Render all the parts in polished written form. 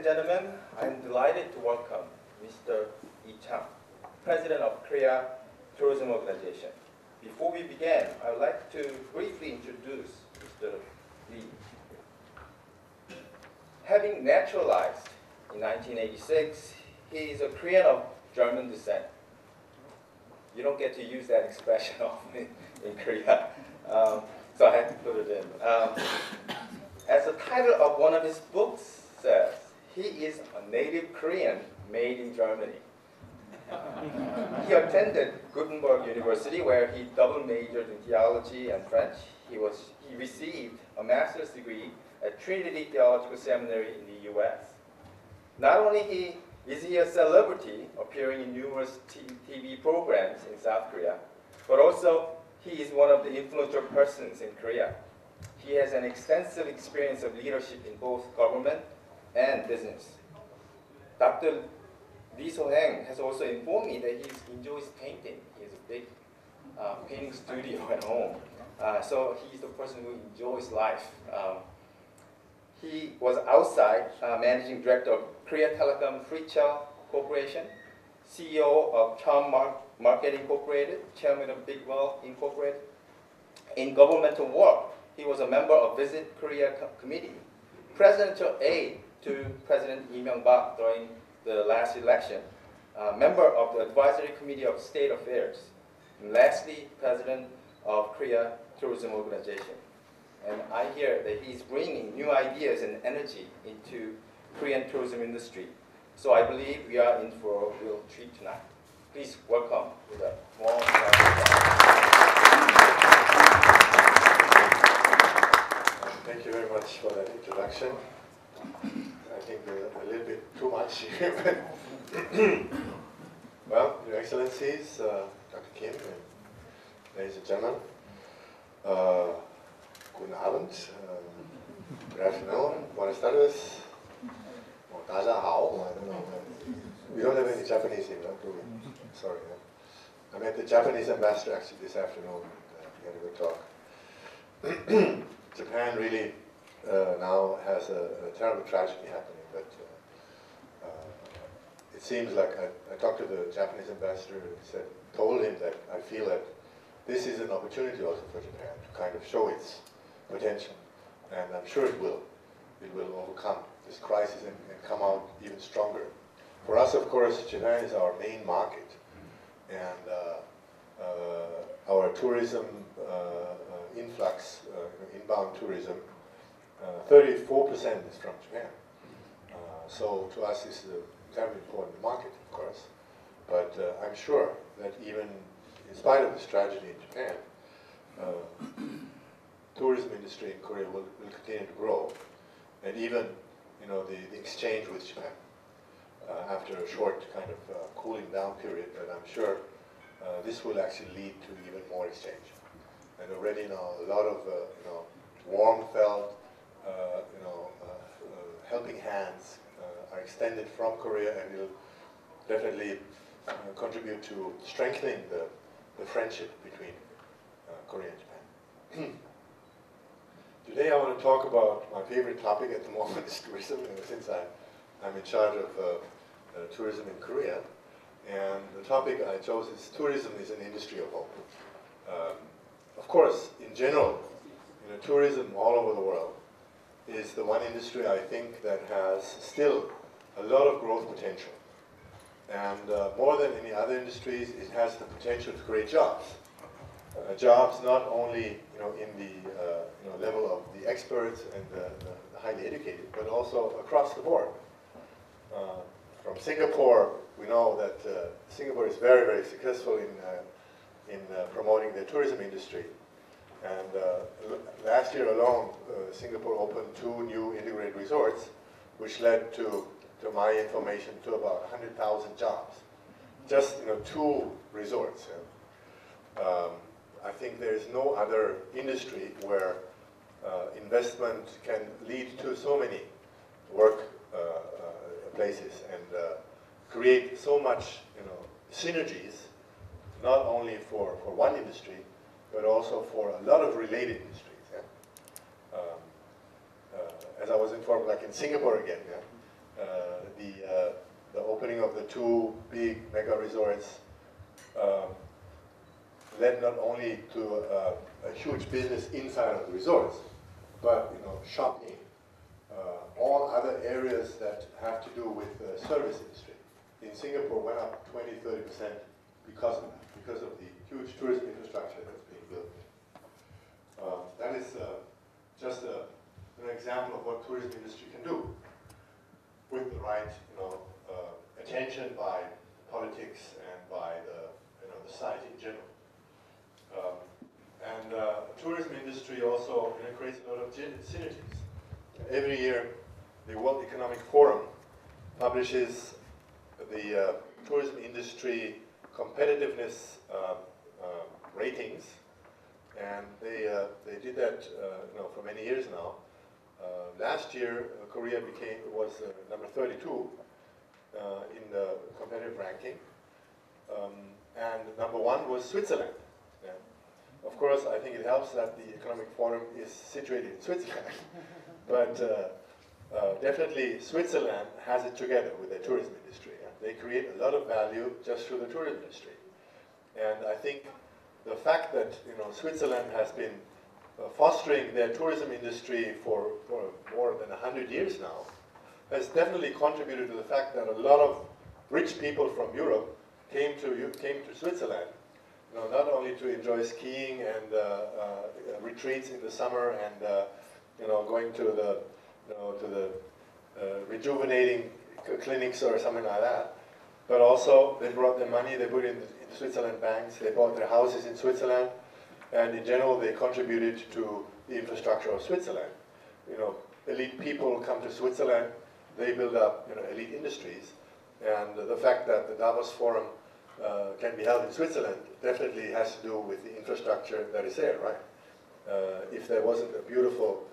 and gentlemen, I'm delighted to welcome Mr. Lee Chang, President of Korea Tourism Organization. Before we begin, I would like to briefly introduce Mr. Lee. Having naturalized in 1986, he is a Korean of German descent. You don't get to use that expression often in Korea, so I had to put it in. As the title of one of his books says, he is a native Korean made in Germany. He attended Gutenberg University, where he double majored in theology and French. He received a master's degree at Trinity Theological Seminary in the US. Not only is he a celebrity appearing in numerous TV programs in South Korea, but also he is one of the influential persons in Korea. He has an extensive experience of leadership in both government and business. Dr. Lee So-heng has also informed me that he enjoys painting. He has a big painting studio at home. So he's the person who enjoys life. He was outside managing director of Korea Telecom Frichel Corporation, CEO of Charm Market Incorporated, chairman of Big Well Incorporated. In governmental work, he was a member of Visit Korea Committee, presidential aide to President Lee Myung-bak during the last election, member of the Advisory Committee of State Affairs, and lastly, president of Korea Tourism Organization. And I hear that he's bringing new ideas and energy into Korean tourism industry. So I believe we are in for a real treat tonight. Please welcome with a warm applause. Thank you very much for that introduction. I think a little bit too much here. Well, Your Excellencies, Dr. Kim, and ladies and gentlemen, guten Abend, good afternoon, buenas tardes, or daja hao. I don't know. We don't have any Japanese here, do we? Sorry. I met the Japanese ambassador actually this afternoon. We had a good talk. Japan really now has a terrible tragedy happening, but it seems like I talked to the Japanese ambassador and told him that I feel that this is an opportunity also for Japan to kind of show its potential, and I'm sure it will. It will overcome this crisis and come out even stronger. For us, of course, Japan is our main market, and our tourism influx, inbound tourism, 34% is from Japan. So to us, it's a very important market, of course. But I'm sure that even in spite of this tragedy in Japan, tourism industry in Korea will continue to grow, and even the exchange with Japan after a short kind of cooling down period. But I'm sure this will actually lead to even more exchange. And already now a lot of warm felt helping hands are extended from Korea, and will definitely contribute to strengthening the friendship between Korea and Japan. Today I want to talk about my favorite topic at the moment is tourism, since I'm in charge of tourism in Korea. And the topic I chose is tourism is an industry of hope. Of course, in general, tourism all over the world is the one industry I think that has still a lot of growth potential. And more than any other industries, it has the potential to create jobs. Jobs not only in the level of the experts and the highly educated, but also across the board. From Singapore, we know that Singapore is very, very successful in promoting the tourism industry. And last year alone, Singapore opened 2 new integrated resorts, which led to my information, to about 100,000 jobs. Just 2 resorts. I think there is no other industry where investment can lead to so many work places and create so much synergies, not only for one industry, but also for a lot of related industries. As I was informed, like in Singapore again, the opening of the two big mega resorts led not only to a huge business inside of the resorts, but shopping, all other areas that have to do with the service industry. In Singapore went up 20–30% because of that, because of the huge tourism infrastructure that's being built. That is just an example of what tourism industry can do with the right, attention by politics and by the society in general. Tourism industry also creates a lot of synergies. Every year, the World Economic Forum publishes the tourism industry competitiveness ratings, and they did that for many years now. Last year, Korea was number 32 in the competitive ranking, and number 1 was Switzerland. Yeah. Of course, I think it helps that the Economic Forum is situated in Switzerland, but definitely Switzerland has it together with their tourism industry. Yeah. They create a lot of value just through the tourism industry, and I think the fact that Switzerland has been fostering their tourism industry for more than 100 years now has definitely contributed to the fact that a lot of rich people from Europe came to Switzerland, not only to enjoy skiing and retreats in the summer and going to the rejuvenating clinics or something like that, but also they brought their money, they put it in the Switzerland banks, they bought their houses in Switzerland, and in general they contributed to the infrastructure of Switzerland. Elite people come to Switzerland, they build up elite industries, and the fact that the Davos Forum can be held in Switzerland definitely has to do with the infrastructure that is there, right? If there wasn't a beautiful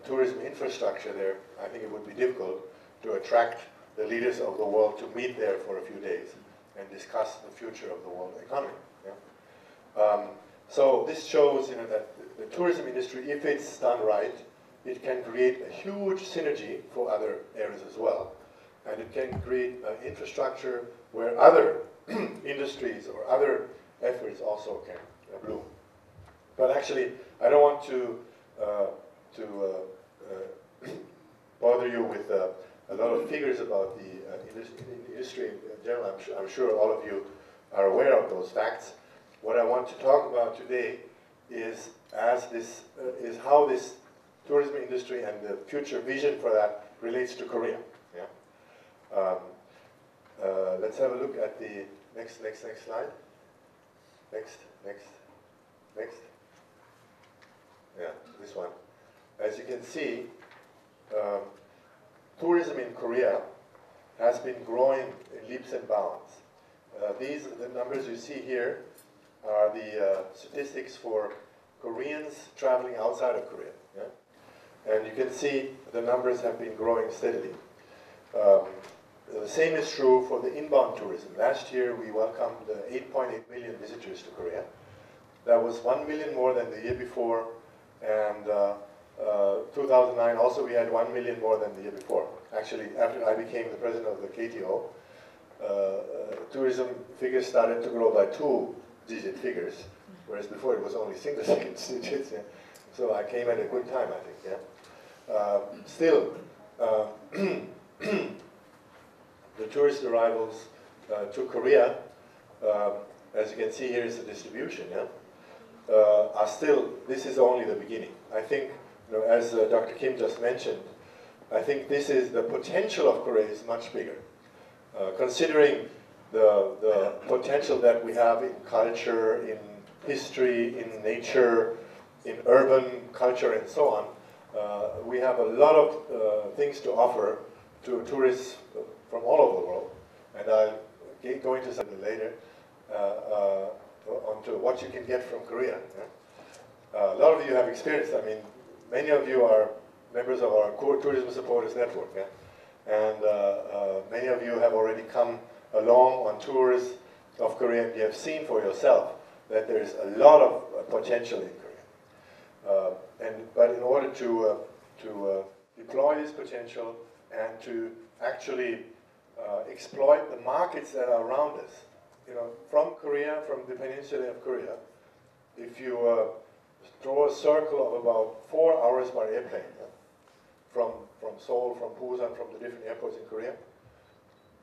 tourism infrastructure there, I think it would be difficult to attract the leaders of the world to meet there for a few days and discuss the future of the world economy. Yeah? So this shows that the tourism industry, if it's done right, it can create a huge synergy for other areas as well. And it can create an infrastructure where other industries or other efforts also can bloom. But actually, I don't want to bother you with a lot of figures about the industry in general. I'm sure all of you are aware of those facts. What I want to talk about today is how this tourism industry and the future vision for that relates to Korea. Yeah? Let's have a look at the next slide. Next. Yeah, this one. As you can see, tourism in Korea has been growing in leaps and bounds. The numbers you see here are the statistics for Koreans traveling outside of Korea. Yeah? And you can see the numbers have been growing steadily. The same is true for the inbound tourism. Last year we welcomed 8.8 million visitors to Korea. That was 1 million more than the year before, and 2009 also we had 1 million more than the year before. Actually, after I became the president of the KTO, tourism figures started to grow by 2-digit figures, whereas before it was only single digits. Yeah. So I came at a good time, I think. Yeah. Still, the tourist arrivals to Korea, as you can see here is the distribution. Yeah. Are still, this is only the beginning. I think, as Dr. Kim just mentioned, I think this is the potential of Korea is much bigger. Considering the potential that we have in culture, in history, in nature, in urban culture and so on, we have a lot of things to offer to tourists from all over the world. And I'll go into something later onto what you can get from Korea. Yeah? A lot of you have experienced, I mean, many of you are members of our Tourism Supporters Network. Yeah? And many of you have already come along on tours of Korea, and you have seen for yourself that there is a lot of potential in Korea. But in order to deploy this potential and to actually exploit the markets that are around us. You know, from Korea, from the peninsula of Korea, if you draw a circle of about 4 hours by airplane, from Seoul, from Busan, from the different airports in Korea,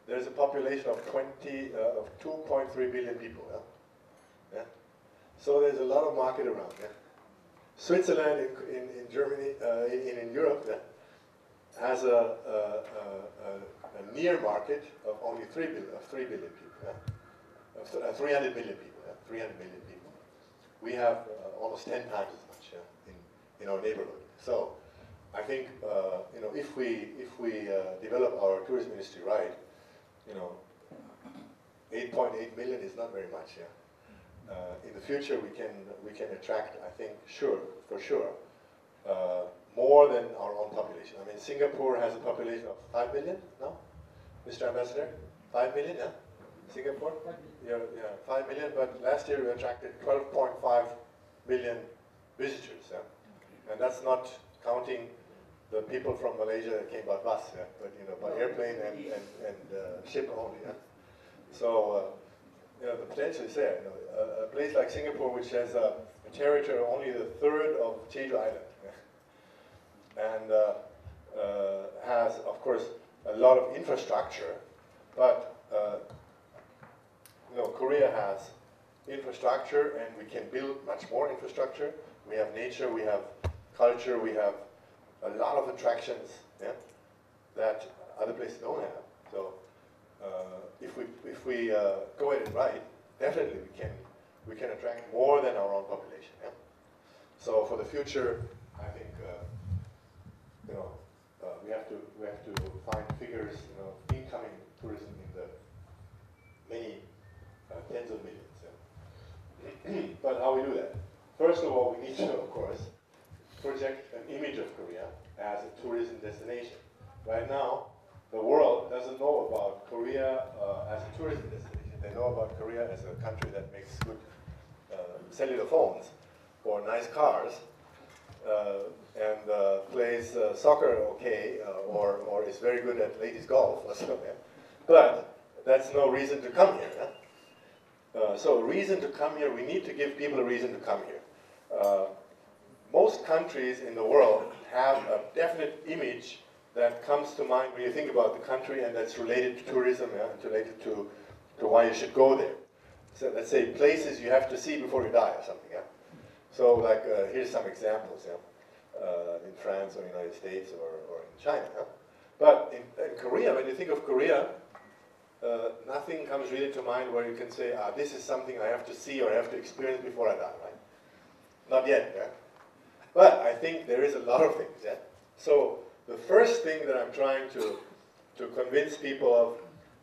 there's a population of 2.3 billion people. Yeah? So there's a lot of market around. Yeah? Switzerland in Germany, in Europe, has a near market of only 3 billion people. Yeah? Of 300 million people. Yeah? 300 million people. We have almost 10 times as much in our neighborhood. So I think you know, if we develop our tourism industry right, you know, 8.8 million is not very much. Yeah. In the future, we can attract, I think, for sure, more than our own population. I mean, Singapore has a population of 5 million now, Mr. Ambassador, 5 million, yeah. Singapore, yeah, 5 million. But last year we attracted 12.5 million visitors, yeah? And that's not counting the people from Malaysia that came by bus, yeah? But you know, by airplane and ship only. Yeah? So you know, the potential is there. You know, a place like Singapore, which has a territory only the third of Jeju Island, yeah? And has, of course, a lot of infrastructure, but you know, Korea has infrastructure, and we can build much more infrastructure. We have nature, we have culture, we have a lot of attractions, yeah, that other places don't have. So if we go at it right, definitely we can attract more than our own population. Yeah? So for the future, I think you know, we have to find figures, you know, incoming tourism in the many tens of millions. Yeah? But how we do that? First of all, we need to, of course, project an image of Korea as a tourism destination. Right now, the world doesn't know about Korea as a tourism destination. They know about Korea as a country that makes good cellular phones or nice cars and plays soccer okay or is very good at ladies golf or something. But that's no reason to come here. Huh? So a reason to come here, we need to give people a reason to come here. Most countries in the world have a definite image that comes to mind when you think about the country, and that's related to tourism, yeah, and related to why you should go there. So let's say places you have to see before you die or something. Yeah? So like here's some examples, yeah? In France or United States or in China. Yeah? But in Korea, when you think of Korea, nothing comes really to mind where you can say, this is something I have to see or I have to experience before I die, right? Not yet, yeah? But I think there is a lot of things, yeah? So the first thing that I'm trying to convince people of,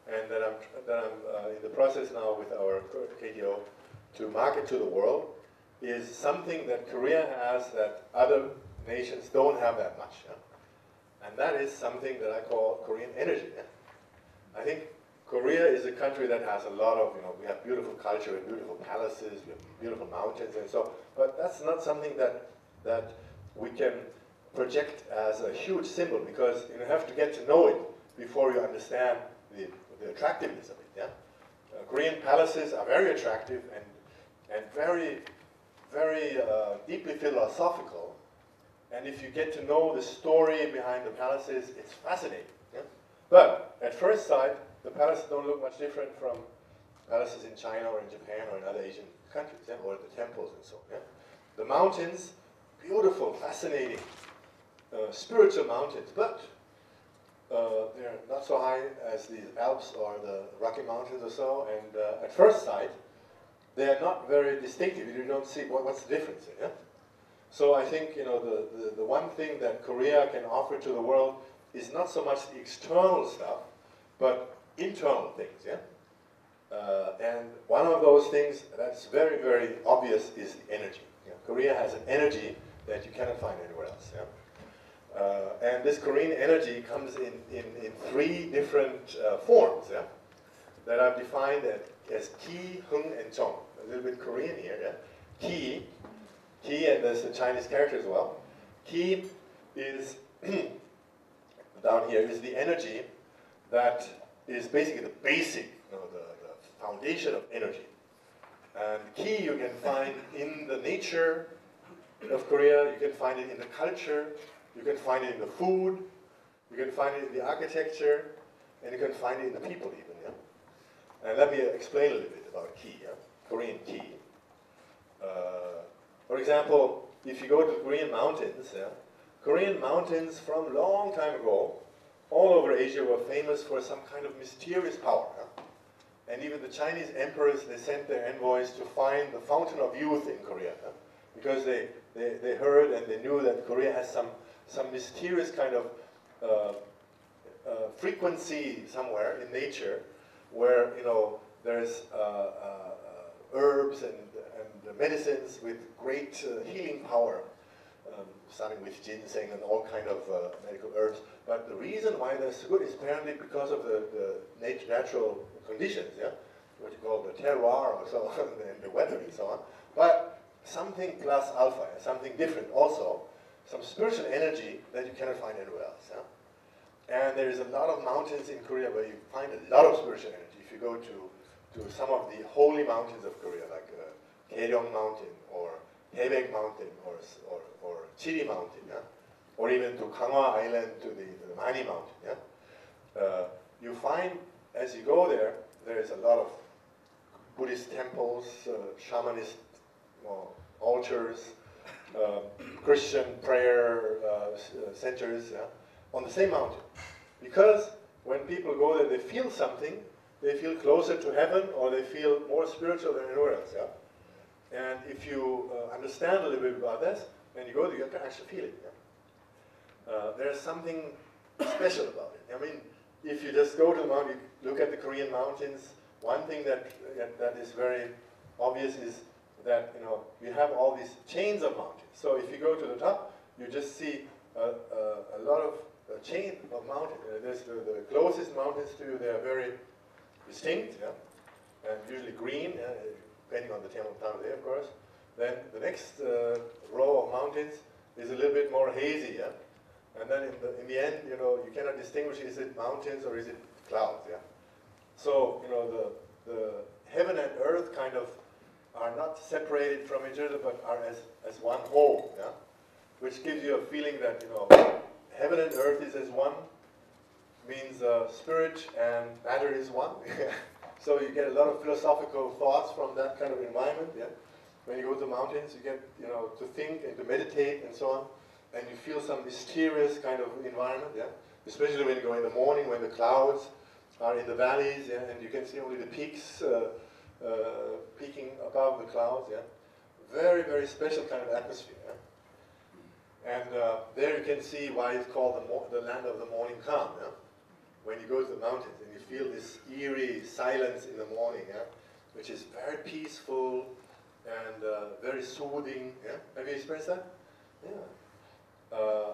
and that I'm in the process now with our KTO to market to the world, is something that Korea has that other nations don't have that much, yeah? And that is something that I call Korean energy, yeah? I think Korea is a country that has a lot of, you know, we have beautiful culture and beautiful palaces, we have beautiful mountains and so, but that's not something that we can project as a huge symbol, because you have to get to know it before you understand the attractiveness of it, yeah? Korean palaces are very attractive and very, very deeply philosophical, and if you get to know the story behind the palaces, it's fascinating, yeah? But at first sight, the palaces don't look much different from palaces in China or in Japan or in other Asian countries, yeah? Or the temples and so on. Yeah? The mountains, beautiful, fascinating, spiritual mountains, but they're not so high as the Alps or the Rocky Mountains or so, and at first sight, they are not very distinctive. You don't see what's the difference here, yeah? So I think, you know, the one thing that Korea can offer to the world is not so much the external stuff, but internal things, yeah? And one of those things that's very, very obvious is the energy. Yeah? Korea has an energy that you cannot find anywhere else, yeah? And this Korean energy comes in three different forms, yeah? That I've defined as Ki, Hung, and Chong. A little bit Korean here, yeah? Ki, and there's the Chinese character as well. Ki is, down here, is the energy that is basically the basic, the foundation of energy. And Ki you can find in the nature of Korea, you can find it in the culture, you can find it in the food, you can find it in the architecture, and you can find it in the people even. Yeah? And let me explain a little bit about Ki, yeah? Korean Ki. For example, if you go to Korean mountains, yeah? Korean mountains from a long time ago, all over Asia were famous for some kind of mysterious power. Yeah? And even the Chinese emperors, they sent their envoys to find the fountain of youth in Korea. Yeah? Because they heard and they knew that Korea has some mysterious kind of frequency somewhere in nature where, there's herbs and medicines with great healing power, starting with ginseng and all kind of medical herbs. But the reason why they're so good is apparently because of the natural conditions, yeah? What you call the terroir or so on, and the weather and so on. But something plus alpha, something different also, some spiritual energy that you cannot find anywhere else. Yeah? And there is a lot of mountains in Korea where you find a lot of spiritual energy. If you go to some of the holy mountains of Korea, like Gaeryong Mountain or Haebaek Mountain or Chiri Mountain, yeah? Or even to Gangwon Island, to the Mani Mountain, yeah? You find, as you go there, there is a lot of Buddhist temples, shamanist altars, Christian prayer centers, yeah? On the same mountain. Because when people go there, they feel something, they feel closer to heaven, or they feel more spiritual than anywhere else, yeah? And if you understand a little bit about this, when you go there, you can actually feel it. Yeah? There's something special about it. I mean, if you just go to the mountain, you look at the Korean mountains, one thing that is very obvious is that, you have all these chains of mountains. So if you go to the top, you just see a lot of chain of mountains. There's the closest mountains to you, they are very distinct, yeah? And usually green, depending on the time of day, of course. Then the next row of mountains is a little bit more hazy, yeah? And then in the end, you cannot distinguish, is it mountains or is it clouds, yeah? So, the heaven and earth kind of are not separated from each other, but are as one whole, yeah? Which gives you a feeling that, heaven and earth is as one, means spirit and matter is one. So you get a lot of philosophical thoughts from that kind of environment, yeah? When you go to the mountains, you get, to think and to meditate and so on, and you feel some mysterious kind of environment, yeah? Especially when you go in the morning, when the clouds are in the valleys, yeah? And you can see only the peaks peaking above the clouds, yeah? Very, very special kind of atmosphere, yeah? And there you can see why it's called the land of the morning calm, yeah? When you go to the mountains and you feel this eerie silence in the morning, yeah? Which is very peaceful and very soothing, yeah? Have you experienced that? Yeah.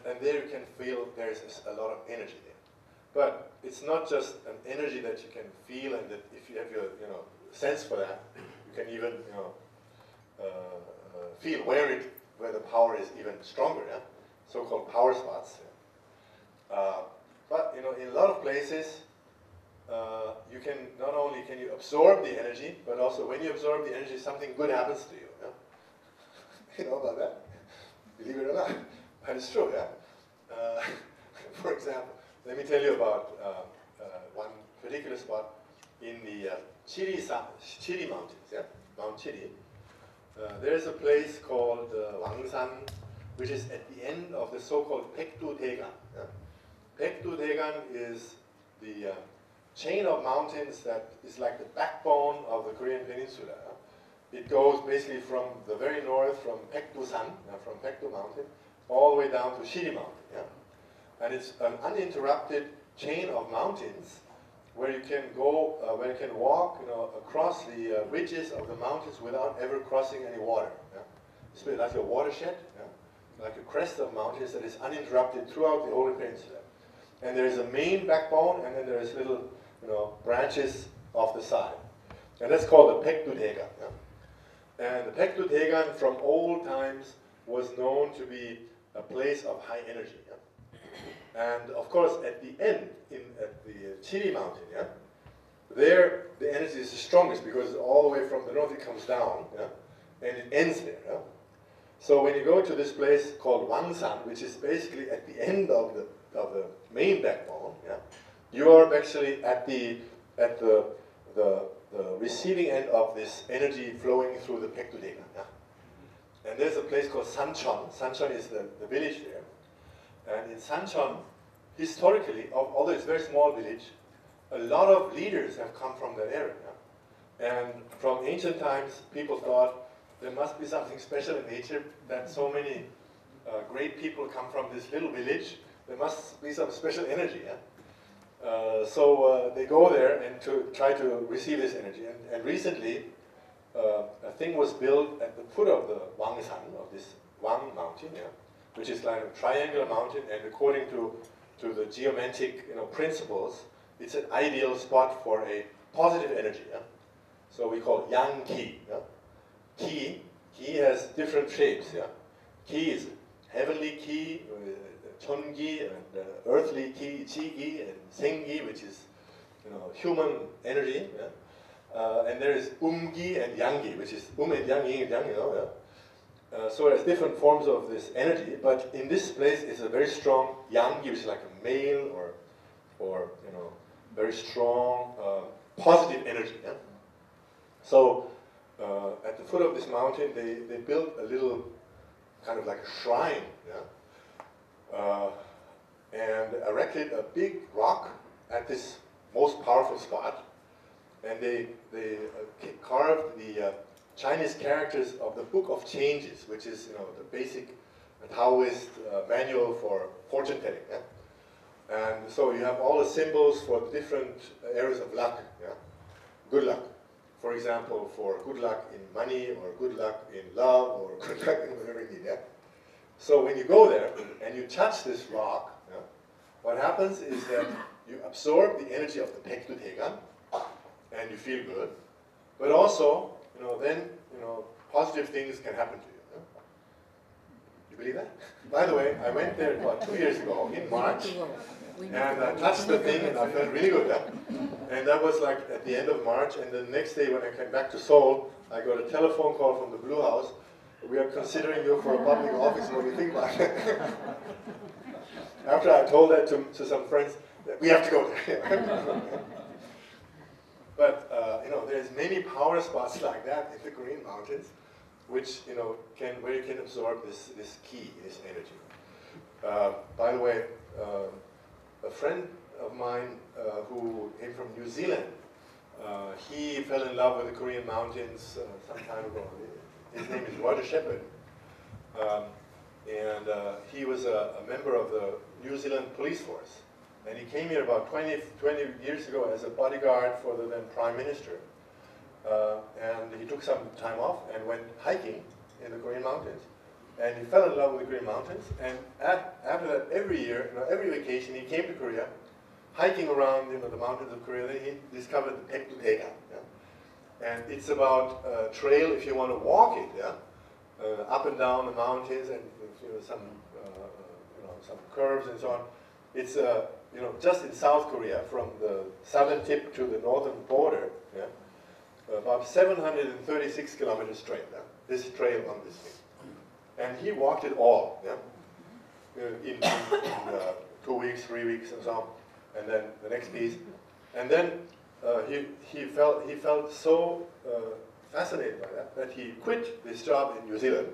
And there you can feel there's a lot of energy there. But it's not just an energy that you can feel, and that if you have your sense for that, you can even feel where the power is even stronger, yeah? So-called power spots. Yeah? But in a lot of places, you can not only can you absorb the energy, but also when you absorb the energy, something good happens to you. Yeah? You know about that? Believe it or not, but it's true. Yeah. For example, let me tell you about one particular spot in the Chiri Mountains. Yeah, Mount Chiri. There's a place called Wangsan, which is at the end of the so-called Baekdu-daegan. Yeah? Baekdu-daegan is the chain of mountains that is like the backbone of the Korean peninsula. It goes basically from the very north, from Baekdu-san, from Baekdu Mountain, all the way down to Shiri Mountain. Yeah? And it's an uninterrupted chain of mountains where you can go, where you can walk, across the ridges of the mountains without ever crossing any water. Yeah? It's like a watershed, yeah? Like a crest of mountains that is uninterrupted throughout the whole peninsula. And there is a main backbone, and then there is little, branches off the side. And that's called the Baekdu-daegan. Yeah? And the Baekdu-daegan from old times was known to be a place of high energy. Yeah? And of course, at the end, at the Chiri mountain, yeah, there the energy is the strongest because all the way from the north it comes down, yeah, and it ends there. Yeah? So when you go to this place called Wangsan, which is basically at the end of the main backbone, yeah, you are actually at the receiving end of this energy flowing through the Paektudaegan. Yeah? And there's a place called Sancheon. Sancheon is the village there. And in Sancheon, historically, although it's a very small village, a lot of leaders have come from that area. Yeah? And from ancient times, people thought there must be something special in nature that so many great people come from this little village. There must be some special energy. Yeah? So they go there and to try to receive this energy. And recently, a thing was built at the foot of the Wangsan, of this Wang mountain, yeah, which is like a triangular mountain, and according to the geomantic principles, it's an ideal spot for a positive energy. Yeah? So we call it yang ki. Yeah? Ki has different shapes. Yeah? Ki is heavenly ki, chon gi, and earthly ki, chi gi, and seng gi, which is human energy. Yeah? And there is gi and yang gi, which is and yang, yin and yang. Yeah? So there's different forms of this energy, but in this place is a very strong yang gi, which is like a male or very strong positive energy. Yeah? So at the foot of this mountain, they built a little kind of like a shrine, yeah? And erected a big rock at this most powerful spot, and they carved the Chinese characters of the Book of Changes, which is the basic Taoist manual for fortune telling. Yeah? And so you have all the symbols for the different areas of luck. Yeah? Good luck. For example, for good luck in money, or good luck in love, or good luck in whatever you need. Yeah? So when you go there and you touch this rock, yeah, what happens is that you absorb the energy of the Paektudaegan, and you feel good. But also, then positive things can happen to you. Yeah? You believe that? By the way, I went there about 2 years ago in March, and I touched the thing, and I felt really good. Yeah? And that was like at the end of March, and the next day when I came back to Seoul, I got a telephone call from the Blue House. We are considering you for a public office. What do you think about it? After I told that to some friends, we have to go there. But there's many power spots like that in the Korean mountains, which where you can absorb this ki, this energy. By the way, a friend of mine who came from New Zealand, he fell in love with the Korean mountains some time ago. His name is Roger Shepherd, and he was a member of the New Zealand police force. And he came here about 20 years ago as a bodyguard for the then Prime Minister. And he took some time off and went hiking in the Korean mountains. And he fell in love with the Korean mountains. And after that, every year, every vacation, he came to Korea, hiking around the mountains of Korea. Then he discovered the Paektudaegan. Yeah? And it's about a trail if you want to walk it, yeah? Up and down the mountains, and some curves and so on. It's just in South Korea, from the southern tip to the northern border, yeah? About 736 kilometers straight. Yeah? This trail on this thing, and he walked it all, yeah? In 2 weeks, 3 weeks, and so on, and then the next piece, and then he felt so fascinated by that he quit this job in New Zealand,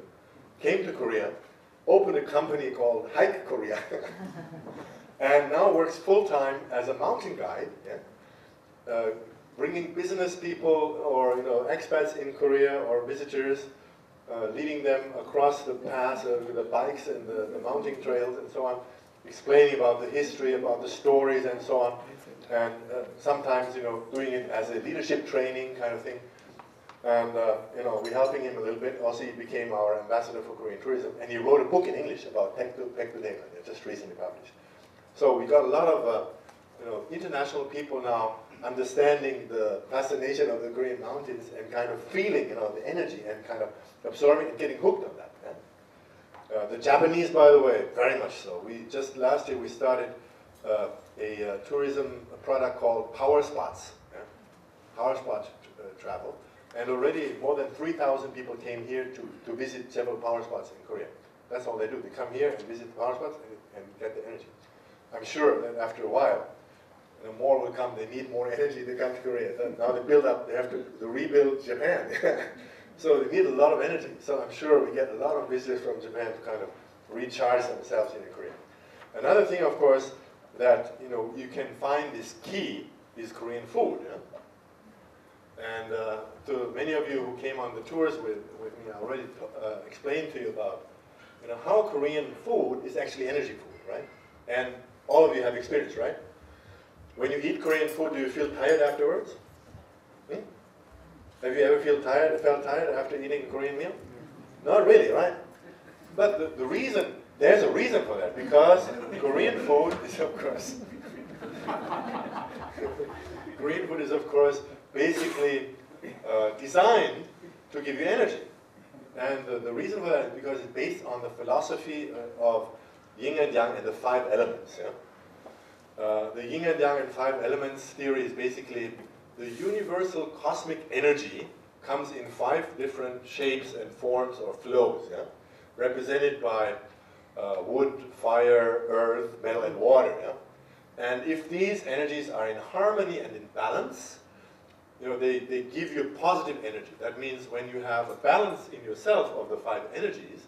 came to Korea, opened a company called Hike Korea, and now works full-time as a mountain guide, yeah? Bringing business people or expats in Korea or visitors, leading them across the pass with the bikes and the mountain trails and so on, explaining about the history, about the stories and so on, and sometimes doing it as a leadership training kind of thing. And we're helping him a little bit. Also, he became our ambassador for Korean tourism, and he wrote a book in English about Paektudaegan, just recently published. So we got a lot of international people now understanding the fascination of the Korean mountains and kind of feeling the energy and kind of absorbing and getting hooked on that. The Japanese, by the way, very much so. Just last year we started a tourism product called Power Spots, Power Spot travel, and already more than 3,000 people came here to visit several power spots in Korea. That's all they do. They come here and visit the power spots and get the energy. I'm sure that after a while, more will come. They need more energy. They come to Korea. Now they build up. They have to rebuild Japan. So they need a lot of energy. So I'm sure we get a lot of visitors from Japan to kind of recharge themselves here in Korea. Another thing, of course, that you can find this key is Korean food. And to many of you who came on the tours with me, I already explained to you about how Korean food is actually energy food, right? And all of you have experience, right? When you eat Korean food, do you feel tired afterwards? Have you ever felt tired after eating a Korean meal? Not really, right? But the reason, there's a reason for that, because Korean food is, of course, Korean food is, of course, basically designed to give you energy. And the reason for that is because it's based on the philosophy of yin and yang and the 5 elements. The yin and yang and 5 elements theory is basically the universal cosmic energy comes in 5 different shapes and forms or flows, represented by wood, fire, earth, metal, and water. And if these energies are in harmony and in balance, they give you positive energy. That means when you have a balance in yourself of the 5 energies,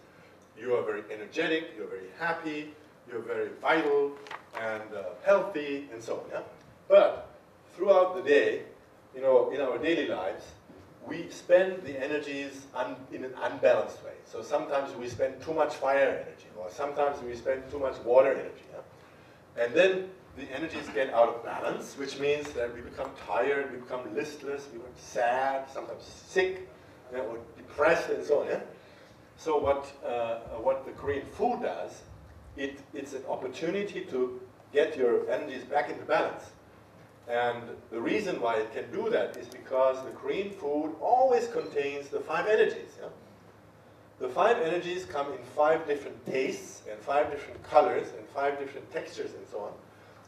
you are very energetic, you're very happy, you're very vital and healthy and so on. But throughout the day, in our daily lives, we spend the energies in an unbalanced way. So sometimes we spend too much fire energy, or sometimes we spend too much water energy. And then the energies get out of balance, which means that we become tired, we become listless, we become sad, sometimes sick, or depressed, and so on. So what the Korean food does, it's an opportunity to get your energies back into balance. And the reason why it can do that is because the Korean food always contains the 5 energies. The 5 energies come in 5 different tastes and 5 different colors and 5 different textures and so on.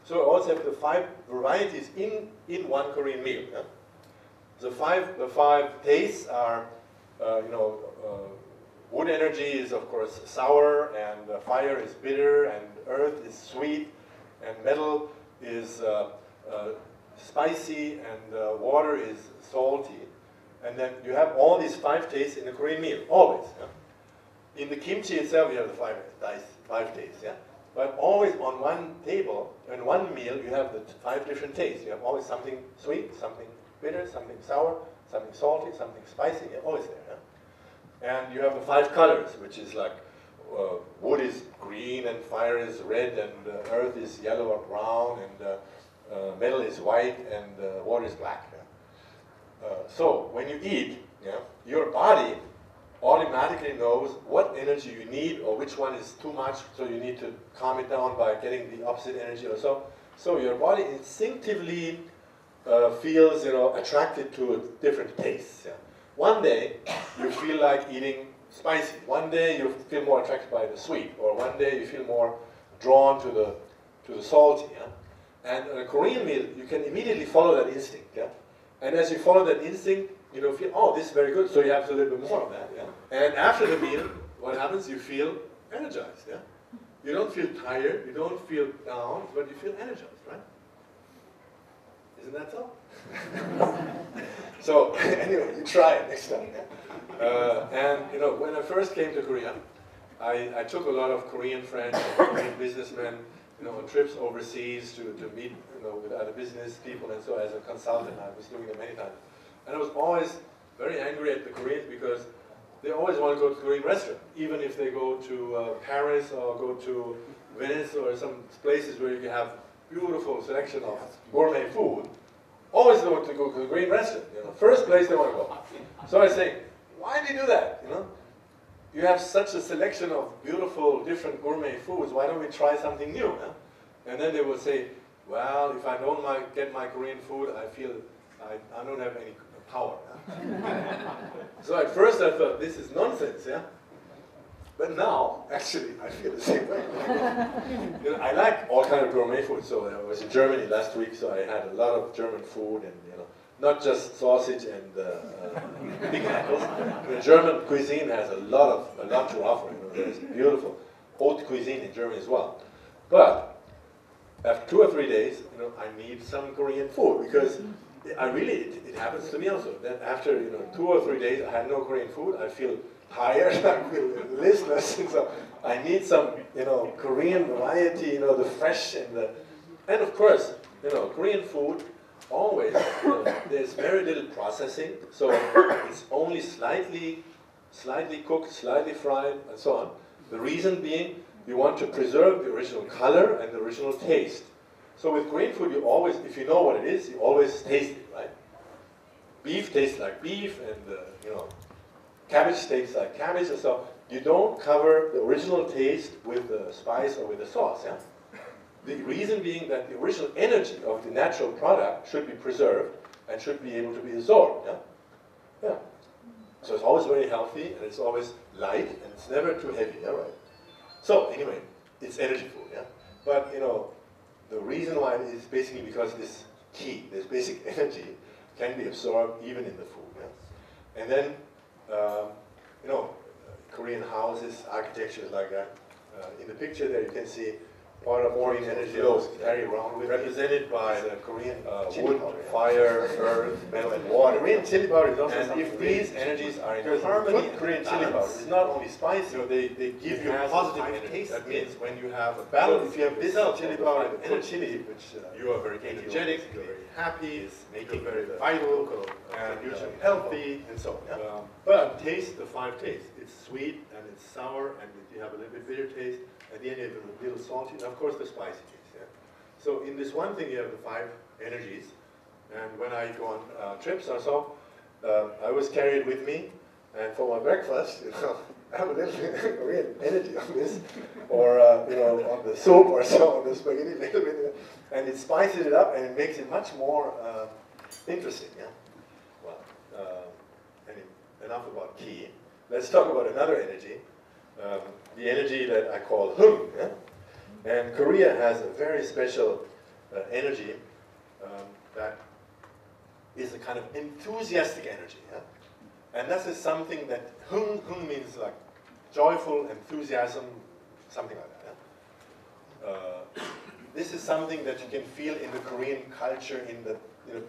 So we also have the 5 varieties in one Korean meal. The five tastes are, wood energy is of course sour, and fire is bitter, and earth is sweet, and metal is spicy, and water is salty. And then you have all these 5 tastes in the Korean meal, always. In the kimchi itself, you have the 5 tastes. But always on one table, in one meal, you have the 5 different tastes. You have always something sweet, something bitter, something sour, something salty, something spicy, always there. And you have the 5 colors, which is like wood is green, and fire is red, and earth is yellow or brown, and metal is white, and water is black. So when you eat, your body automatically knows what energy you need, or which one is too much, so you need to calm it down by getting the opposite energy or so. So your body instinctively feels attracted to different tastes. One day you feel like eating spicy. One day you feel more attracted by the sweet, or one day you feel more drawn to the salty. And in a Korean meal, you can immediately follow that instinct. And as you follow that instinct, feel, oh, this is very good, so you have to a little bit more of that. And after the meal, what happens? You feel energized. You don't feel tired, you don't feel down, but you feel energized, right? Isn't that so? So anyway, you try it next time. And when I first came to Korea, I took a lot of Korean friends, Korean businessmen, on trips overseas to meet with other business people, and so as a consultant, I was doing it many times. And I was always very angry at the Koreans because they always want to go to a Korean restaurant, even if they go to Paris or go to Venice or some places where you can have beautiful selection of gourmet food. Always they want to go to a Korean restaurant. First place they want to go. So I say, why do you do that? You have such a selection of beautiful, different gourmet foods. Why don't we try something new? And then they will say, well, if I don't get my Korean food, I feel I don't have any power. So at first I thought, this is nonsense. But now, actually, I feel the same way. You know, I like all kind of gourmet food. So I was in Germany last week, so I had a lot of German food, and you know, not just sausage and big apples. The German cuisine has a lot to offer. You know, there's beautiful haute cuisine in Germany as well. But after 2 or 3 days, you know, I need some Korean food because it happens to me also. Then after 2 or 3 days, I had no Korean food. I feel tired. I feel listless, and so I need some Korean variety. The fresh and of course Korean food always there's very little processing, so it's only slightly cooked, slightly fried, and so on. The reason being, you want to preserve the original color and the original taste. So with Korean food, you always, if you know what it is, you always taste it, right? Beef tastes like beef, and cabbage tastes like cabbage, and so you don't cover the original taste with the spice or with the sauce. Yeah. The reason being that the original energy of the natural product should be preserved and should be able to be absorbed. Yeah. Yeah. So it's always very healthy, and it's always light, and it's never too heavy. Yeah, right. So anyway, it's energy food. Yeah. But the reason why is basically because this basic energy can be absorbed even in the food. Yeah? And then, Korean houses, architecture is like that. In the picture there you can see part of Korean energy carry around with represented by the Korean wood, fire, earth, metal, and water. Korean chili powder is also and if these energies are in harmony, Korean chili powder is not only spicy, they give you positive energy. That means when you have a balance, if you have this chili powder and chili, which you are very energetic, you're very happy, it's making very vital, and you're healthy, and so on. Yeah? But taste the 5 tastes. It's sweet, and it's sour, and you have a little bit bitter taste. At the end, you have a little salty, and of course the spicy taste. Yeah? So in this one thing, you have the 5 energies, and when I go on trips or so, I always carry it with me, and for my breakfast, I have a little Korean energy on this, or on the soup or so, on the spaghetti, a little bit, and it spices it up, and it makes it much more interesting. Yeah. Well, enough about ki. Let's talk about another energy. The energy that I call hung. Yeah? And Korea has a very special energy that is a kind of enthusiastic energy. Yeah? And this is something that hung means like joyful, enthusiasm, something like that. Yeah? This is something that you can feel in the Korean culture, in the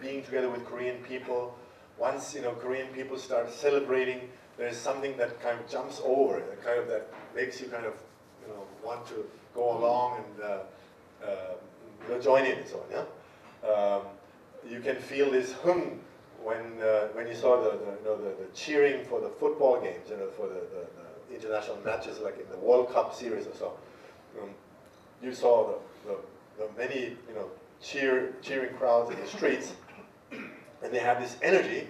being together with Korean people. Once Korean people start celebrating, there's something that kind of jumps over, that makes you kind of want to go along and join in and so on. Yeah, you can feel this hung when you saw the cheering for the football games, for the international matches, like in the World Cup series or so. You saw the many cheering crowds in the streets, and they have this energy.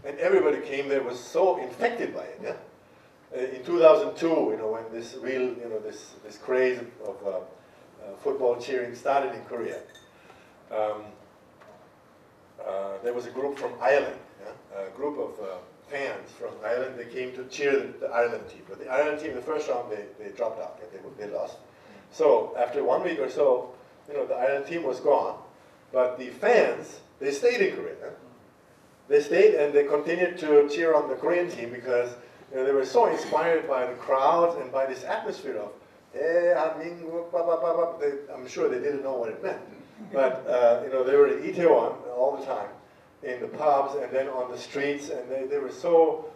And everybody came there was so infected by it. Yeah. In 2002, when this real, this craze of football cheering started in Korea, there was a group from Ireland, yeah? A group of fans from Ireland. They came to cheer the Ireland team. But the Ireland team, the first round, they dropped out. Yeah? They lost. So after 1 week or so, the Ireland team was gone. But the fans, they stayed in Korea. Yeah? They stayed and they continued to cheer on the Korean team because they were so inspired by the crowds and by this atmosphere of I'm sure they didn't know what it meant. But they were in Itaewon all the time, in the pubs and then on the streets, and they were so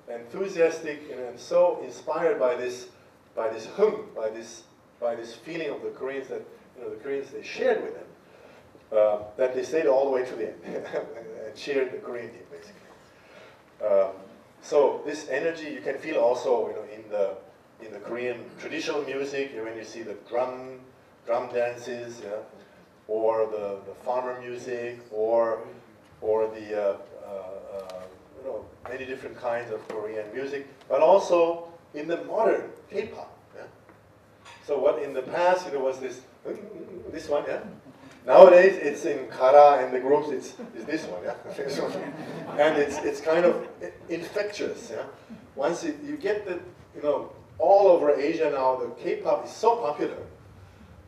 enthusiastic and so inspired by this hung, by this feeling of the Koreans that the Koreans they shared with them, that they stayed all the way to the end and cheered the Korean team basically. So this energy you can feel also in the Korean traditional music when you see the drum dances, yeah, or the farmer music, or the many different kinds of Korean music, but also in the modern K-pop. Yeah? So what in the past was this one, yeah. Nowadays it's in Kara and the groups it's this one, yeah. This one. And it's kind of infectious, yeah. Once you get the all over Asia now, the K-pop is so popular,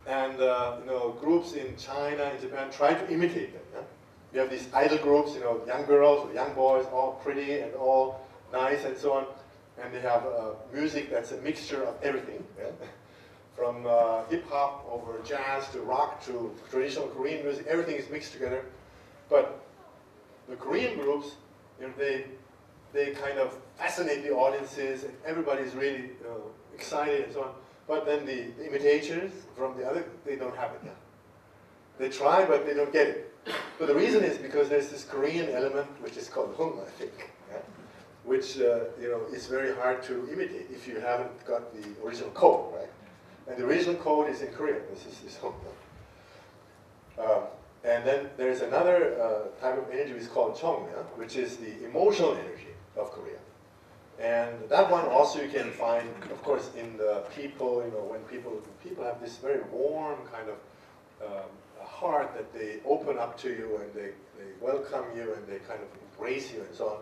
and you know, groups in China and Japan try to imitate them. Yeah? You have these idol groups, you know, young girls or young boys, all pretty and all nice and so on, and they have music that's a mixture of everything, yeah? From hip-hop over jazz to rock to traditional Korean music, everything is mixed together. But the Korean groups, you know, they kind of fascinate the audiences, and everybody's really excited and so on. But then the imitators from the other, they don't have it yet. They try, but they don't get it. But the reason is because there's this Korean element, which is called hung, I think, yeah? Which you know, is very hard to imitate if you haven't got the original code, right? And the original code is in Korean. This is this hung. And then there's another type of energy which is called chong, yeah? Which is the emotional energy of Korea. And that one also you can find, of course, in the people, you know, when people have this very warm kind of heart that they open up to you and they welcome you and they kind of embrace you and so on.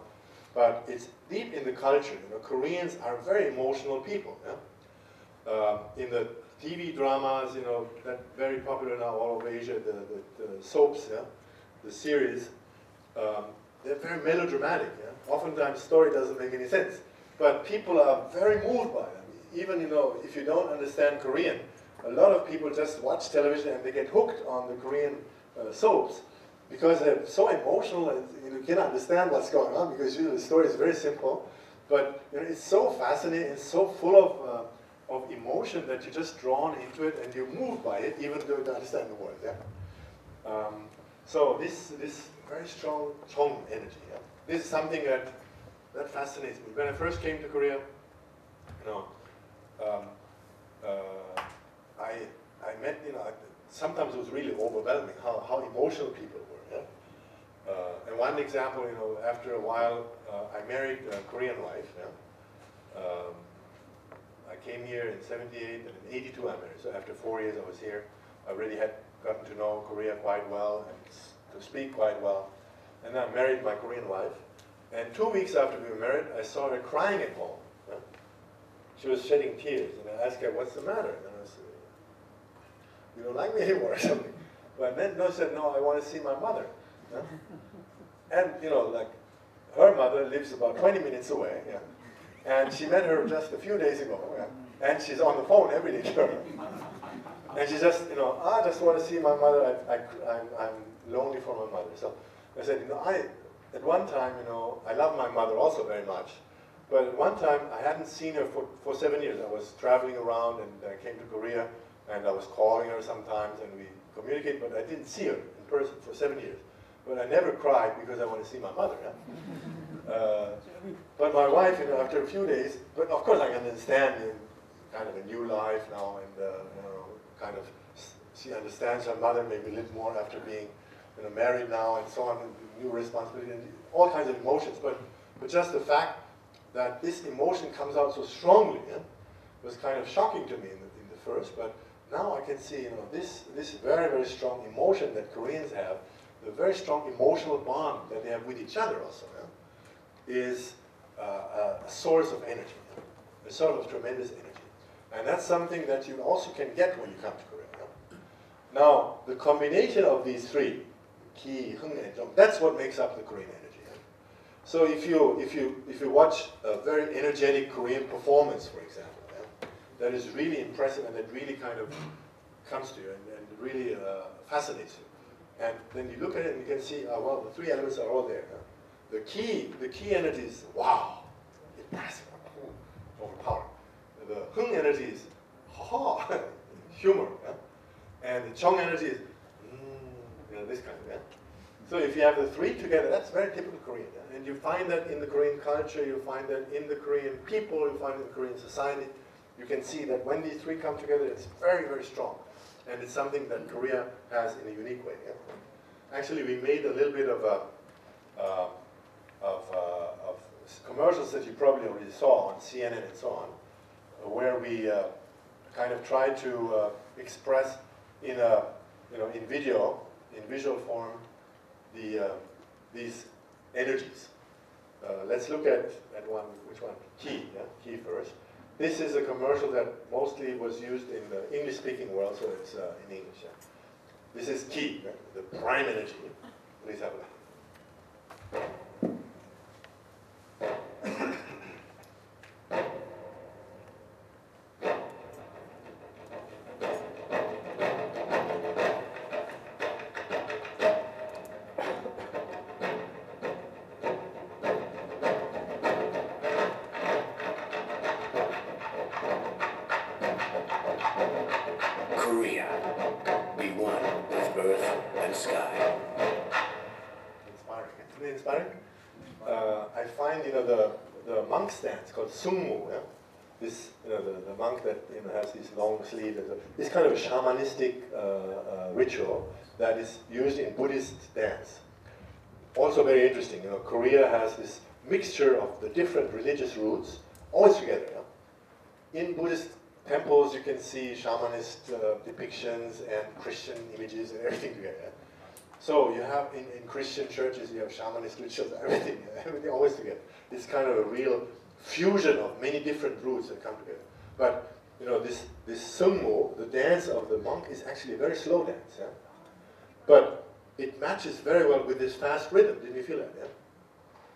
But it's deep in the culture. You know, Koreans are very emotional people. Yeah? In the TV dramas, you know, that very popular now all over Asia, the soaps, yeah? The series, they're very melodramatic. Yeah? Oftentimes, story doesn't make any sense, but people are very moved by them. Even, you know, if you don't understand Korean, a lot of people just watch television and they get hooked on the Korean soaps because they're so emotional and you cannot understand what's going on because usually the story is very simple. But you know, it's so fascinating, it's so full of emotion that you're just drawn into it and you're moved by it, even though you don't understand the words. Yeah? So this very strong Chong energy. Yeah? This is something that fascinates me. When I first came to Korea, you know, I met, you know, sometimes it was really overwhelming how emotional people were. Yeah? And one example, you know, after a while, I married a Korean wife. Yeah? I came here in '78, and in '82 I married. So after 4 years I was here, I already had gotten to know Korea quite well and to speak quite well. And then I married my Korean wife. And 2 weeks after we were married, I saw her crying at home. Yeah? She was shedding tears, and I asked her, "What's the matter?" And I said, "You don't like me anymore," or something. But then she said, "No, I want to see my mother." Yeah? And you know, like her mother lives about 20 minutes away. Yeah? And she met her just a few days ago, yeah? And she's on the phone every day to her. And she just, you know, I just want to see my mother. I'm lonely for my mother. So I said, you know, at one time, you know, I love my mother also very much. But at one time, I hadn't seen her for 7 years. I was traveling around and I came to Korea and I was calling her sometimes and we communicate, but I didn't see her in person for 7 years. But I never cried because I want to see my mother. Yeah? But my wife, you know, after a few days, but of course I can understand kind of a new life now and, you know, kind of, she understands her mother maybe a little more after being, you know, married now and so on, and new responsibility and all kinds of emotions. But just the fact that this emotion comes out so strongly, yeah, was kind of shocking to me in the first. But now I can see, you know, this very, very strong emotion that Koreans have, the very strong emotional bond that they have with each other also, yeah, is a source of energy, yeah, a sort of tremendous energy. And that's something that you also can get when you come to Korea. Yeah? Now, the combination of these three, Ki, Hung, and Jong, that's what makes up the Korean energy. Yeah? So if you watch a very energetic Korean performance, for example, yeah, that is really impressive and that really kind of comes to you and really fascinates you. And then you look at it and you can see, well, the three elements are all there. Yeah? The key energy is, wow, impressive, overpowering. The Hung energy is, ha-ha, humor. Yeah? And the Chong energy is, you know, this kind of, yeah? So if you have the three together, that's very typical Korean. Yeah? And you find that in the Korean culture, you find that in the Korean people, you find it in the Korean society. You can see that when these three come together, it's very, very strong. And it's something that Korea has in a unique way. Yeah? Actually, we made a little bit of commercials that you probably already saw on CNN and so on, where we kind of try to express in visual form, these energies. Let's look at one. Which one? Ki. Yeah? Ki first. This is a commercial that mostly was used in the English-speaking world, so it's in English. Yeah. This is key, right? The prime energy. Please have a look. Korea, be one with earth and sky. Inspiring. Isn't it inspiring? I find, the monk stance called sungmu. Yeah? This, the monk that has these long sleeves. This kind of a shamanistic ritual that is used in Buddhist dance. Also very interesting. Korea has this mixture of the different religious roots always together. Yeah? In Buddhist temples, you can see shamanist depictions and Christian images and everything together. So you have in Christian churches, you have shamanist rituals, everything always together. It's kind of a real fusion of many different roots that come together. But this sungmu, the dance of the monk, is actually a very slow dance. Yeah? But it matches very well with this fast rhythm. Did you feel that? Yeah?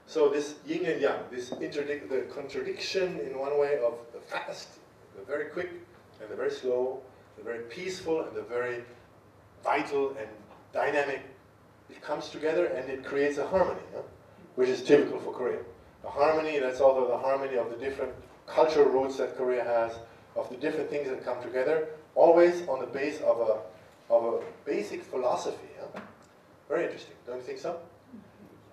So this yin and yang, the contradiction in one way of the fast, the very quick and the very slow, the very peaceful and the very vital and dynamic, it comes together and it creates a harmony, yeah? Which is typical for Korea. A harmony, that's also the harmony of the different cultural roots that Korea has, of the different things that come together, always on the base of a basic philosophy. Yeah? Very interesting, don't you think so?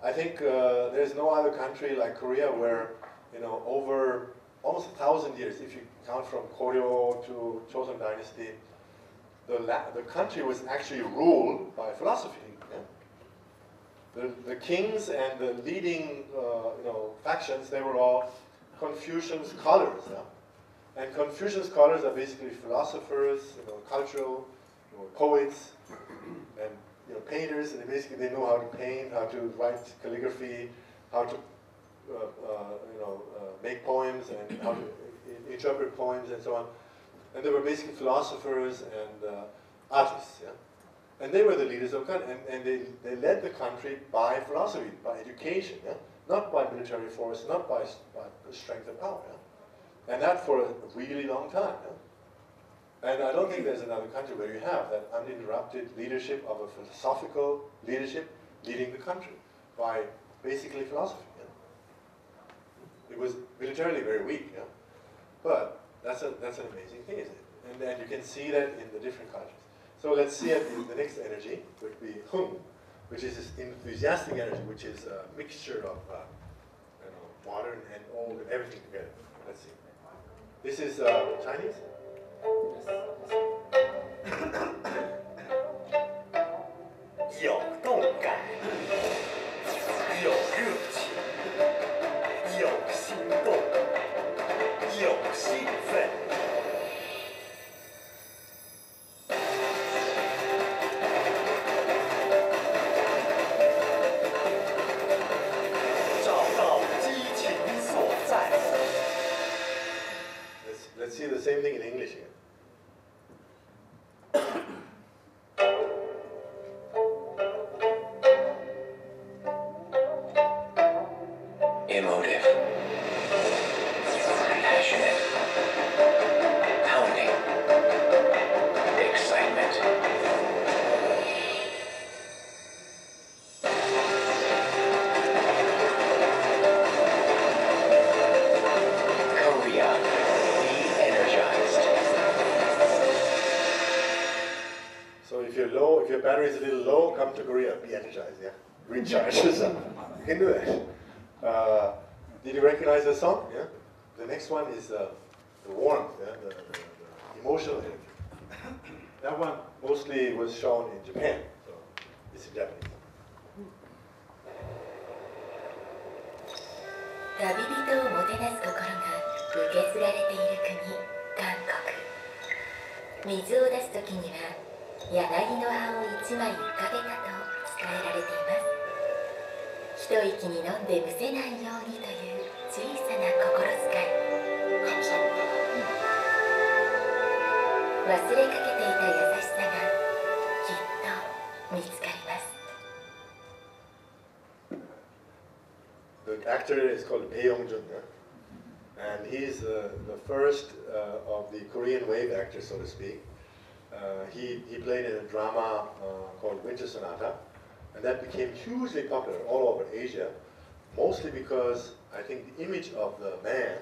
I think there's no other country like Korea where, over almost 1,000 years, if you count from Koryo to Joseon Dynasty, the country was actually ruled by philosophy. Yeah? The kings and the leading factions, they were all Confucian scholars. Yeah? And Confucian scholars are basically philosophers, cultural poets, and painters, and they know how to paint, how to write calligraphy, how to make poems, and how to interpret poems, and so on. And they were basically philosophers and artists. Yeah? And they were the leaders of the country, and they led the country by philosophy, by education, yeah? Not by military force, not by strength and power. Yeah? And that for a really long time. Yeah? And I don't think there's another country where you have that uninterrupted leadership of a philosophical leadership leading the country by basically philosophy. Yeah? It was militarily very weak, yeah? But that's an amazing thing, isn't it? And you can see that in the different cultures. So let's see the next energy, would be hung, which is this enthusiastic energy, which is a mixture of modern and old and everything together. Let's see. This is Chinese? 有动感，有热情，有心动，有兴奋。找到激情所在。Let's see the same thing in English again. Emotive, passionate, pounding, excitement. Korea, be energized. So if your battery is a little low, come to Korea, be energized, yeah? Recharge yourself. You can do that. Did you recognize the song? Yeah. The next one is the warmth, yeah? the emotional energy. That one mostly was shown in Japan, so it's in Japanese. 旅人をもてなす心が受け継がれている国、韓国。水を出す時には柳の葉を一枚浮かべたと伝えられています。一息に飲んでむせないようにという小さな心遣い。忘れかけていた優しさがきっと見つかります。 The actor is called Bae Young-jun, and he's the first of the Korean wave actors, so to speak. He played in a drama called Winter Sonata, and that became hugely popular all over Asia, mostly because I think the image of the man,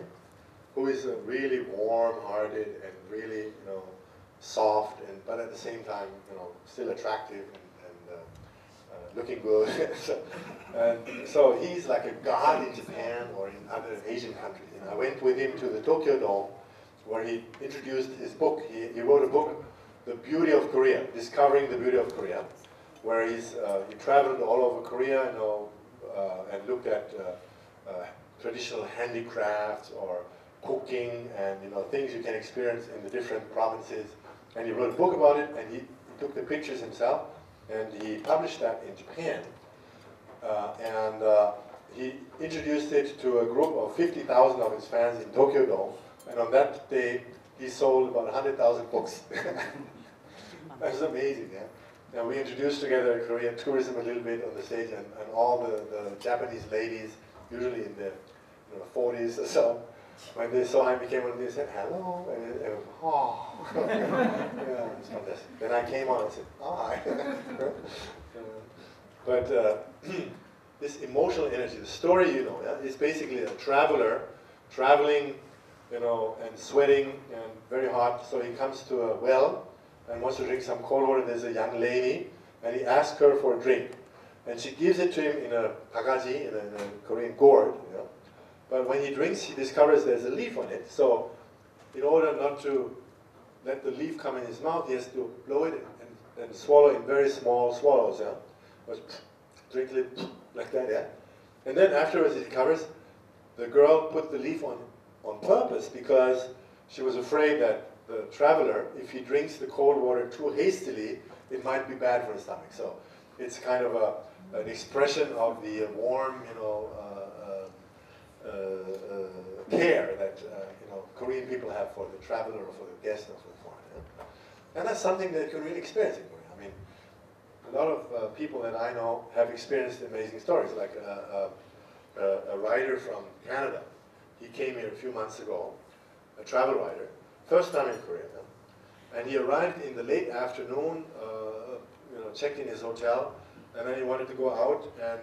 who is really warm-hearted and really, soft, but at the same time, still attractive and looking good. So he's like a god in Japan or in other Asian countries. And I went with him to the Tokyo Dome, where he introduced his book. He wrote a book, The Beauty of Korea, Discovering the Beauty of Korea, where he traveled all over Korea, and looked at traditional handicrafts or cooking and things you can experience in the different provinces. And he wrote a book about it, and he took the pictures himself, and he published that in Japan. He introduced it to a group of 50,000 of his fans in Tokyo Dome, and on that day he sold about 100,000 books. That was amazing, yeah. And we introduced together Korean tourism a little bit on the stage, and all the Japanese ladies, usually in their 40s or so, when they saw him, he came on, they said hello, and it was, oh. Yeah, it's fantastic. Then I came on and said, hi. But this emotional energy, the story, is basically a traveler traveling, and sweating and very hot. So he comes to a well and wants to drink some cold water. There's a young lady, and he asks her for a drink, and she gives it to him in a bagaji, in a Korean gourd. But when he drinks, he discovers there's a leaf on it. So in order not to let the leaf come in his mouth, he has to blow it and swallow in very small swallows. Drink a little like that, yeah. And then afterwards he discovers the girl put the leaf on purpose because she was afraid that the traveler, if he drinks the cold water too hastily, it might be bad for his stomach. So it's kind of an expression of the warm, care that Korean people have for the traveler or for the guest or for the foreigner. And that's something that you can really experience in Korea. I mean, a lot of people that I know have experienced amazing stories, like a writer from Canada. He came here a few months ago, a travel writer, first time in Korea. And he arrived in the late afternoon, checked in his hotel, and then he wanted to go out and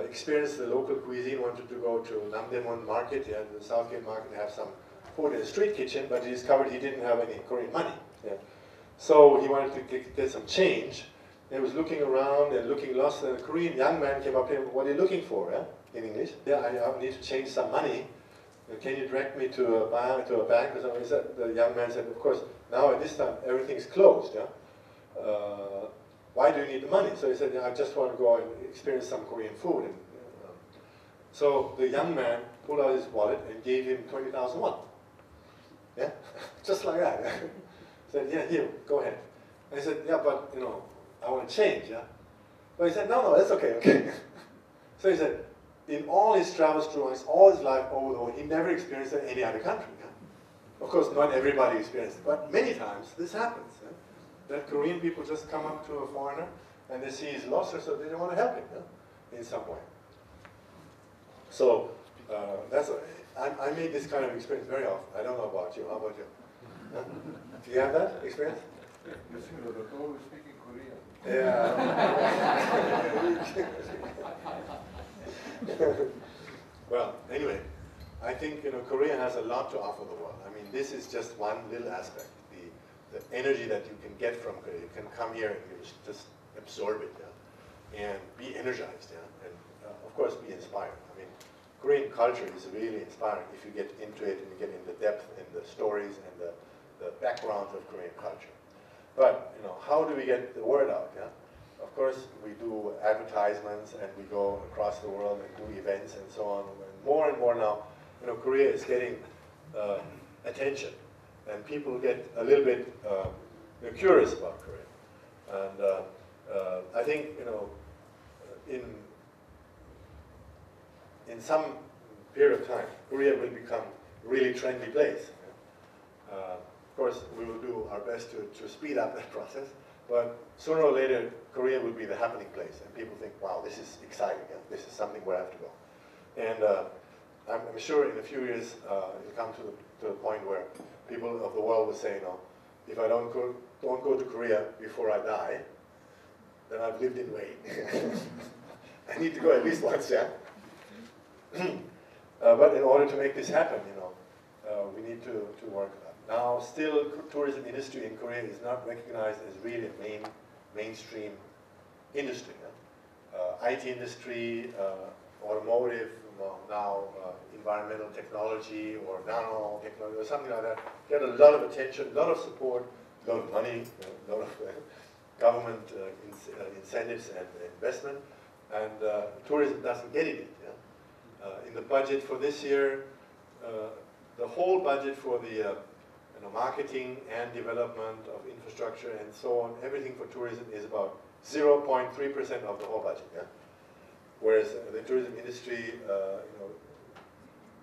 experience the local cuisine, wanted to go to Namdaemun Market, the Southgate Market, have some food in a street kitchen, but he discovered he didn't have any Korean money. Yeah. So he wanted to get some change. He was looking around and looking lost, and a Korean young man came up to him, "What are you looking for?" In English. "Yeah, I need to change some money. Can you direct me to a bank or something?" He said, the young man said, "Of course, now at this time everything's closed. Why do you need the money?" So he said, "I just want to go and experience some Korean food." And, so the young man pulled out his wallet and gave him 20,000 won. Yeah, just like that. Said, "Yeah, here, go ahead." And he said, "Yeah, but I want to change." Yeah, but he said, "No, that's okay." So he said, in all his travels through all his life over the world, he never experienced it in any other country. Yeah? Of course, not everybody experienced it, but many times this happens. Yeah? That Korean people just come up to a foreigner and they see he's lost, so they want to help him in some way. So I made this kind of experience very often. I don't know about you. How about you? Huh? Do you have that experience? You see, the always speaking Korean. Yeah. Well, anyway, I think Korea has a lot to offer the world. I mean, this is just one little aspect. The energy that you can get from Korea. You can come here and you just absorb it, and be energized, and of course be inspired. I mean, Korean culture is really inspiring if you get into it and you get in the depth and the stories and the background of Korean culture. But how do we get the word out? Yeah, of course we do advertisements and we go across the world and do events and so on. And more now, Korea is getting attention, and people get a little bit curious about Korea. And I think in some period of time, Korea will become a really trendy place. Of course, we will do our best to speed up that process, but sooner or later, Korea will be the happening place, and people think, wow, this is exciting, yeah? This is something where I have to go. And I'm sure in a few years, it'll come to the point where people of the world will say, no, if I don't go to Korea before I die, then I've lived in vain. I need to go at least once, yeah? But in order to make this happen, we need to work on that. Now, still, tourism industry in Korea is not recognized as really a mainstream industry. IT industry, automotive, now environmental technology or nanotechnology or something like that get a lot of attention, a lot of support, a lot of money, a lot of government incentives and investment, and tourism doesn't get it. In the budget for this year, the whole budget for the marketing and development of infrastructure and so on, everything for tourism is about 0.3% of the whole budget. Yeah? Whereas the tourism industry,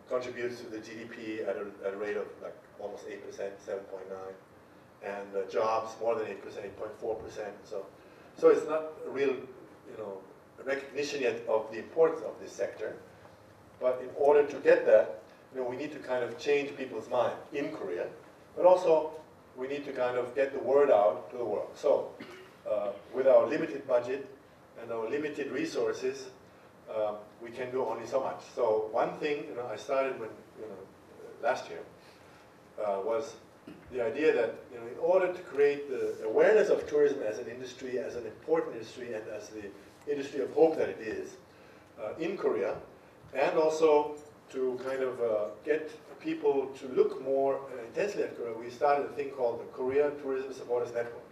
contributes to the GDP at a rate of like almost 8%, 7.9%, and jobs more than 8%, 8.4%. So it's not a real, recognition yet of the importance of this sector. But in order to get that, we need to kind of change people's mind in Korea, but also we need to kind of get the word out to the world. So with our limited budget and our limited resources, we can do only so much. So one thing I started when last year was the idea that in order to create the awareness of tourism as an industry, as an important industry, and as the industry of hope that it is in Korea, and also to kind of get people to look more intensely at Korea, we started a thing called the Korea Tourism Supporters Network.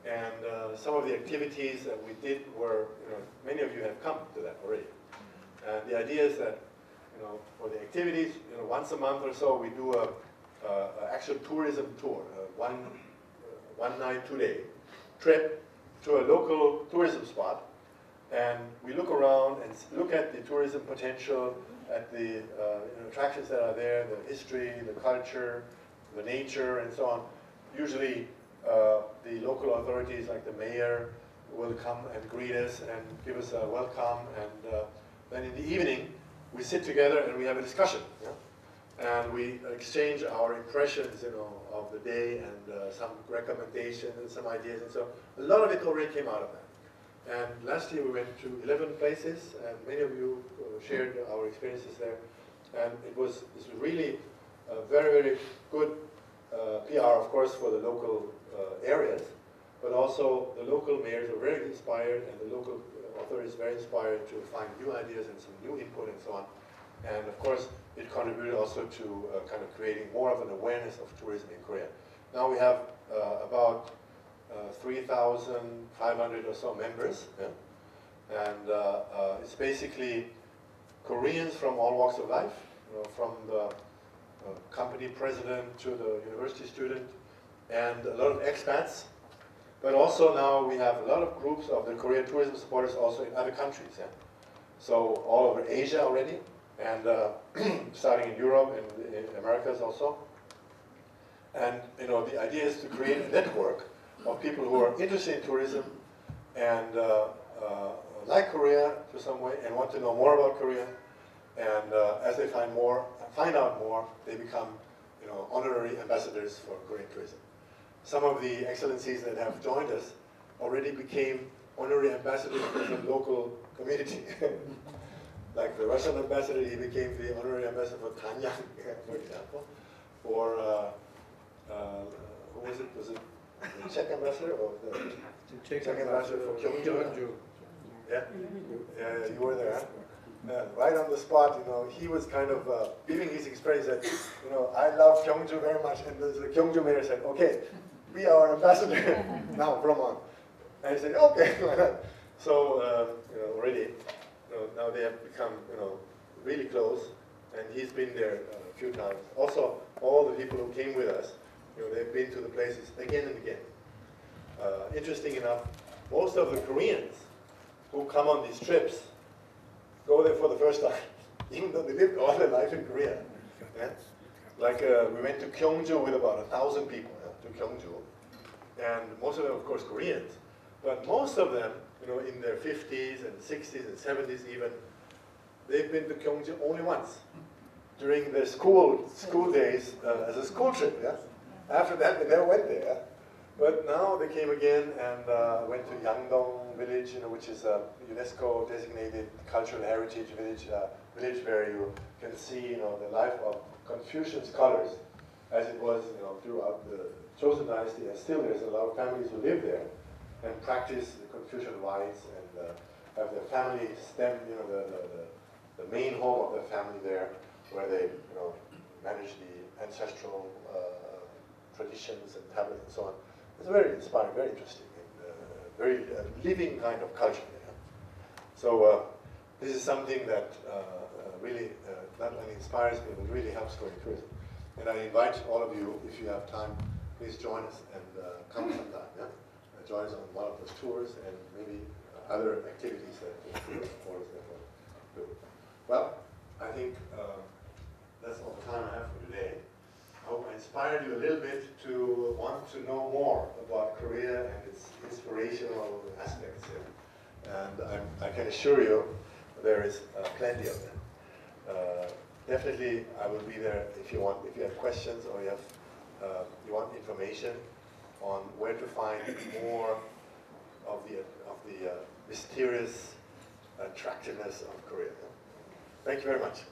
And some of the activities that we did were, many of you have come to that already. And the idea is that, for the activities, once a month or so, we do a actual tourism tour, one night, 2 day trip to a local tourism spot. And we look around and look at the tourism potential, at the attractions that are there, the history, the culture, the nature, and so on. Usually, the local authorities, like the mayor, will come and greet us and give us a welcome. And then in the evening, we sit together and we have a discussion. Yeah? And we exchange our impressions, of the day and some recommendations and some ideas. And so a lot of it already came out of that. And last year we went to 11 places, and many of you shared our experiences there. And it was really a very, very good PR, of course, for the local areas, but also the local mayors were very inspired, and the local authorities very inspired to find new ideas and some new input and so on. And of course, it contributed also to kind of creating more of an awareness of tourism in Korea. Now we have about 3,500 or so members, yeah? And it's basically Koreans from all walks of life, from the company president to the university student, and a lot of expats. But also now we have a lot of groups of the Korean tourism supporters also in other countries. Yeah? So all over Asia already, and starting in Europe and in Americas also. And the idea is to create a network of people who are interested in tourism and like Korea to some way and want to know more about Korea. And as they find out more, they become honorary ambassadors for Korean tourism. Some of the excellencies that have joined us already became honorary ambassadors for the local community. Like the Russian ambassador, he became the honorary ambassador for Tanyang, for example. Or who was it? Was it the Czech ambassador or the Czech ambassador for Gyeongju? Yeah, you were there. Huh? Right on the spot, he was kind of giving his experience that, I love Gyeongju very much, and the Gyeongju mayor said, okay, be our ambassador now from on. And he said, okay, why not? So, already, now they have become, really close, and he's been there a few times. Also, all the people who came with us, they've been to the places again and again. Interesting enough, most of the Koreans who come on these trips go there for the first time, even though they lived all their life in Korea. Yeah? Like we went to Gyeongju with about 1,000 people to Gyeongju, and most of them, of course, Koreans. But most of them, you know, in their 50s and 60s and 70s even, they've been to Gyeongju only once during their school days as a school trip. Yeah. After that, they never went there. Yeah? But now they came again and went to Yangdong village, you know, which is a UNESCO designated cultural heritage village, village where you can see, you know, the life of Confucian scholars as it was, you know, throughout the Joseon dynasty, and still there's a lot of families who live there and practice the Confucian rites and have their family stem, you know, the main home of their family there, where they, you know, manage the ancestral traditions and tablets and so on. It's very inspiring, very interesting, and very living kind of culture. You know? So this is something that really not only inspires me, but really helps going tourism. And I invite all of you, if you have time, please join us and come sometime. Yeah? Join us on one of those tours and maybe other activities that the tours will do. Well, I think that's all the time I have for today. I hope I inspired you a little bit to want to know more about Korea and its inspirational aspects here. And I can assure you there is plenty of them. Definitely, I will be there if you want. If you have questions or you want information on where to find more of the mysterious attractiveness of Korea. Thank you very much.